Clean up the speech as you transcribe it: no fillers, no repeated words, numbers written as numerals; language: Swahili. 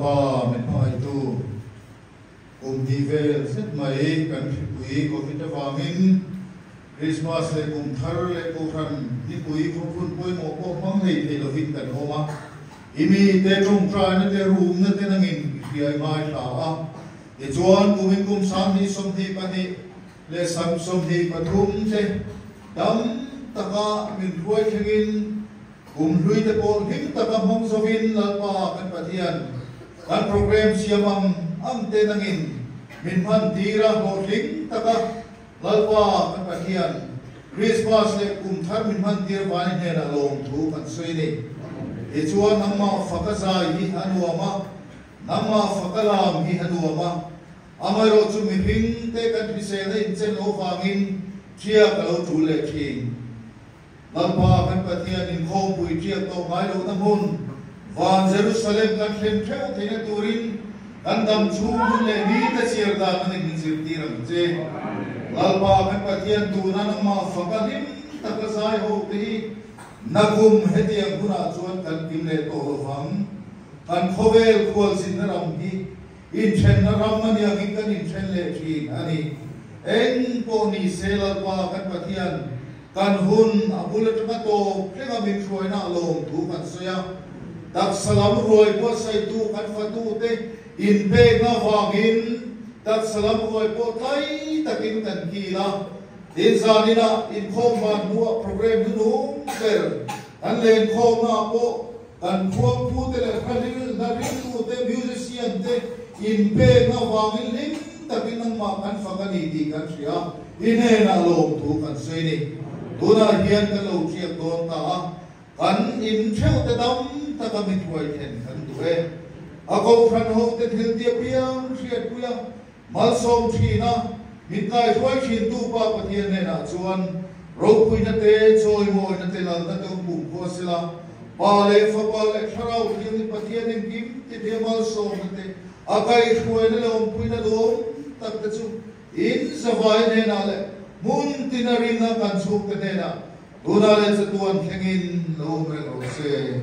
lalpa mình hỏi tu cùng đi về rất mấy cần quý của mình đã vangin Christmas le cùng thar le cô thần đi quý không phun quý một cô mong thì là vinh cần homa imi te trong trai nó te room nó te nangin khi ai mai sa để chuan của mình cùng sang đi sông thì pa đi le sam sông thì pa thum te đam taka mình ruồi thengin cùng lui te pol him taka mong sovin lalpa kan pathian kan program siamang am te nangin min phan tira ho ling taka lalpa kan pathian Christmas le kum thar min phan tir wani ne na long thu kan soi ni e chuan namma fakazai hi anuama namma fakalam hi anuama amaro chu mi hing te kan bi se le chen lo wangin chia ka lo thu le thing lalpa kan pathian in khom pui chia to mai lo na hun van Jerusalem kan thlem theu theina turin kan dam chu le ni ta chiar da na ni sir tiram che lalpa kan pathian tu na ma fakalim takasai ho ti nagum hetiang guna chuan kan kim le to wang kan khovel khol sin ram hi in chen na ram mani ang kan in chen le thi ani eng po ni se lalpa kan pathian kan hun abulat ma to plenga min roi na long thu kan soya dak salam roi po sai tu kan fatu te in pe na wangin dak salam roi po tai takin kan ki la in zanina in khom man nuwa program nu per an len khom na po kan khuam pu te le khalil na rin tu te musician te in pe na wangin lim takin nang ma kan fakani di kan sia ine na long thu kan sei ni tuna hian kan lo chiak don ta kan in theu te dam ta ka mi thuai then kan tu e a ko phan ho te thil dia piang riat puya mal som thina mit kai thuai thin tu pa pathian ne na chuan ro pui na te choi moi na te lal na to bum ko sila pa le fa pa le tharau thil ni pathian ning kim te de mal som na te a kai thuai na lom pui na dom tak ta chu in zawai ne na le mun tinarin na kan suk te na tuna le sa tuan thengin lo me lo se